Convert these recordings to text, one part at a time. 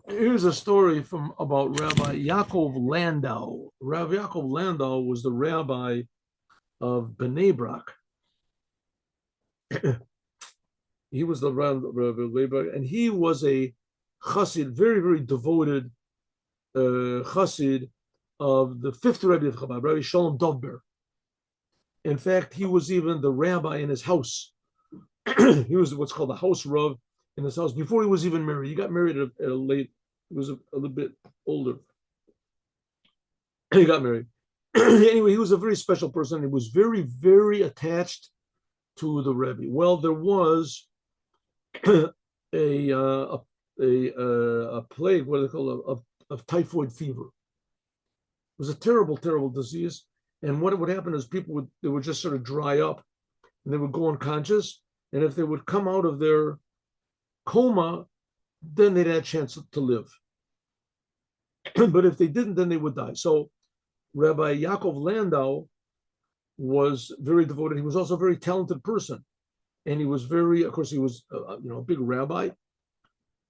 Here's a story from about Rabbi Yaakov Landau. Rabbi Yaakov Landau was the rabbi of Bnei Brak. He was the rabbi of Bnei Brak, and he was a chassid, very, very devoted chassid of the fifth Rebbe of Chabad, Rabbi Shalom Dovber. In fact, he was even the rabbi in his house. He was what's called the house rav in his house before he was even married. He got married at a late. He was a little bit older. He got married. Anyway, he was a very special person. He was very, very attached to the Rebbe. Well, there was a plague, what do they call it, of typhoid fever. It was a terrible, terrible disease. And what would happen is they would just sort of dry up and they would go unconscious. And if they would come out of their coma, then they'd have a chance to live. But if they didn't, then they would die. So Rabbi Yaakov Landau was very devoted. He was also a very talented person. And he was of course, he was a big rabbi,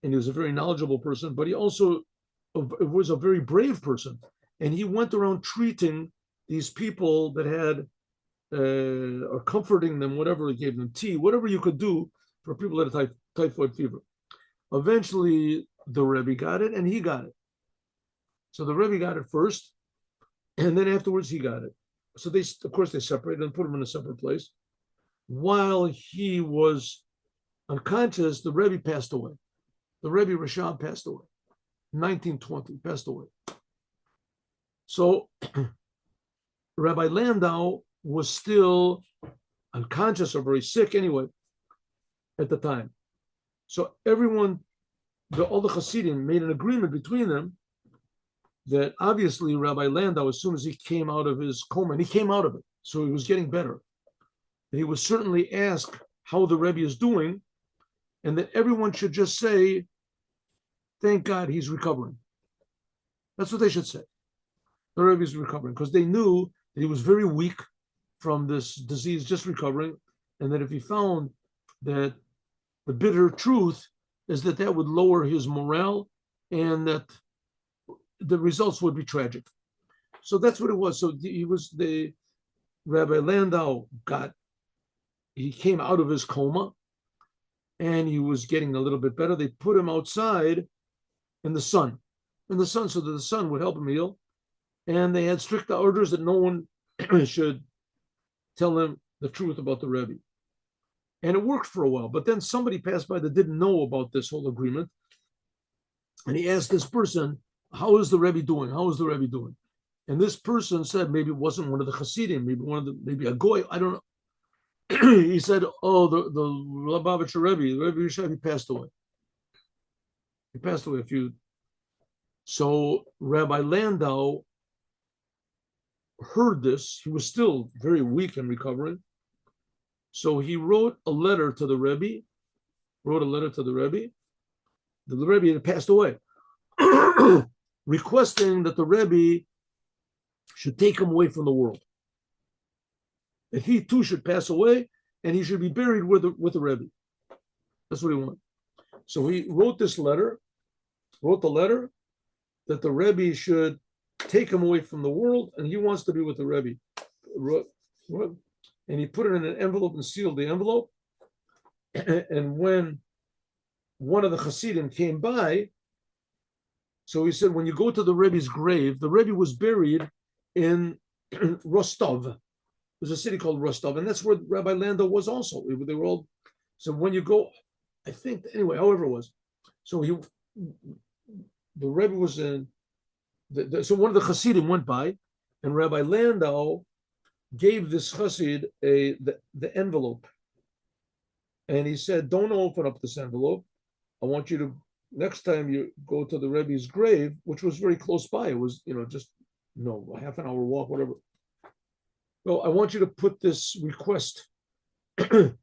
and he was a very knowledgeable person, but he also was a very brave person. And he went around treating these people that had, or comforting them, whatever, he gave them tea, whatever you could do for people that had typhoid fever. Eventually, the Rebbe got it, and he got it. So the Rebbe got it first, and then afterwards he got it. So of course, they separated and put him in a separate place. While he was unconscious, the Rebbe passed away. The Rebbe Rashab passed away. 1920, passed away. So Rabbi Landau was still unconscious or very sick anyway at the time. So all the Hasidim made an agreement between them that obviously Rabbi Landau, as soon as he came out of his coma, and he came out of it, so he was getting better, he was certainly asked how the Rebbe is doing, and that everyone should just say, thank God he's recovering. That's what they should say. The Rebbe is recovering, because they knew that he was very weak from this disease, just recovering, and that if he found that the bitter truth is that would lower his morale, and that the results would be tragic. So that's what it was. So Rabbi Landau he came out of his coma, and he was getting a little bit better. They put him outside in the sun, so that the sun would help him heal. And they had strict orders that no one should tell him the truth about the Rebbe. And it worked for a while. But then somebody passed by that didn't know about this whole agreement. And he asked this person, how is the Rebbe doing? How is the Rebbe doing? And this person said, maybe it wasn't one of the Hasidim, maybe a goy, I don't know. He said, oh, the Lubavitcher Rebbe, the Rebbe Rishab, he passed away. He passed away So Rabbi Landau heard this. He was still very weak and recovering. So he wrote a letter to the Rebbe. The Rebbe had passed away, requesting that the Rebbe should take him away from the world. That he too should pass away, and he should be buried with the Rebbe. That's what he wanted. So he wrote the letter that the Rebbe should take him away from the world, and he wants to be with the Rebbe. And he put it in an envelope and sealed the envelope. And when one of the Hasidim came by, so he said, when you go to the Rebbe's grave, the Rebbe was buried in Rostov. There's a city called Rostov, and that's where Rabbi Landau was also. They were all, so when you go, I think, anyway, however it was. So the Rebbe was in, so one of the Hasidim went by, and Rabbi Landau gave this Chassid the envelope. And he said, don't open up this envelope. I want you to, next time you go to the Rebbe's grave, which was very close by, it was, just, a half an hour walk, whatever. So I want you to put this request there.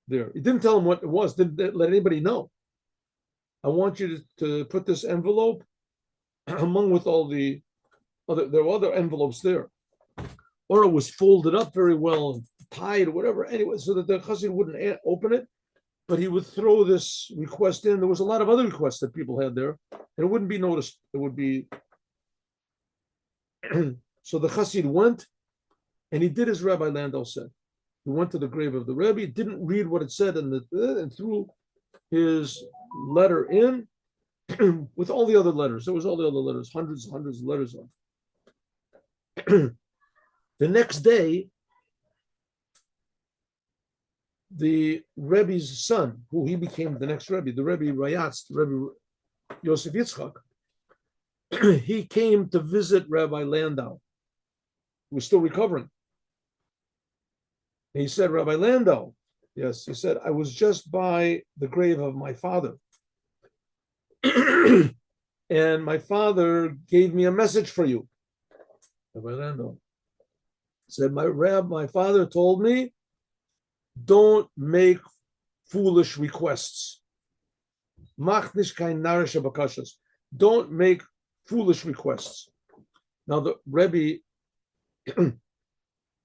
He didn't tell him what it was, didn't let anybody know. I want you to put this envelope among with all there were other envelopes there. Or it was folded up very well and tied or whatever. Anyway, so that the Chassid wouldn't open it, but he would throw this request in. There was a lot of other requests that people had there, and it wouldn't be noticed. It would be. So the Chassid went, and he did as Rabbi Landau said. He went to the grave of the Rebbe, didn't read what it said, and threw his letter in with all the other letters. There was all the other letters, hundreds of letters on. The next day, the Rebbe's son, who he became the next Rebbe, the Rebbe Rayatz, the Rebbe Yosef Yitzchak, he came to visit Rabbi Landau, who was still recovering. And he said, Rabbi Landau, yes, he said, I was just by the grave of my father. And my father gave me a message for you. Rabbi Landau said, my father told me, don't make foolish requests. Don't make foolish requests. Now the Rebbe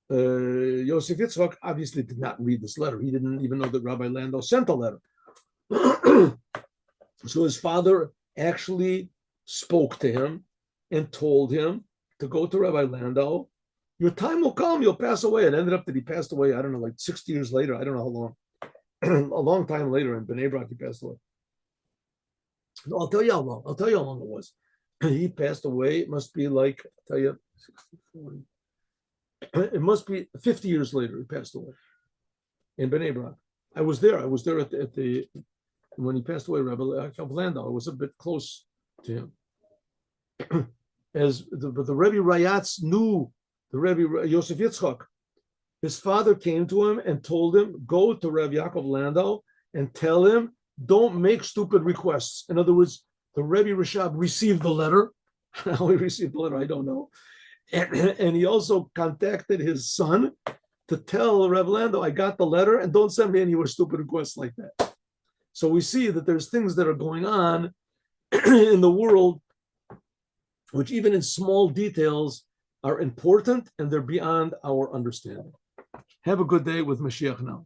Yosef Yitzchak obviously did not read this letter. He didn't even know that Rabbi Landau sent a letter. So his father actually spoke to him and told him to go to Rabbi Landau. Your time will come, you'll pass away. It ended up that he passed away, I don't know, like 60 years later. I don't know how long. A long time later in Bnei Brak, he passed away. No, I'll tell you how long. I'll tell you how long it was. He passed away. It must be like, I'll tell you, 60, 40. It must be 50 years later. He passed away in Bnei Brak. I was there at the when he passed away. Rabbi Landau. I was a bit close to him. But the Rebbe Rayatz knew the Rebbe Yosef Yitzchak. His father came to him and told him, go to Rabbi Yaakov Landau and tell him, don't make stupid requests. In other words, the Rebbe Rashab received the letter. How he received the letter, I don't know. And he also contacted his son to tell Rabbi Landau, I got the letter, and don't send me any more stupid requests like that. So we see that there's things that are going on in the world, which even in small details are important, and they're beyond our understanding. Have a good day with Mashiach now.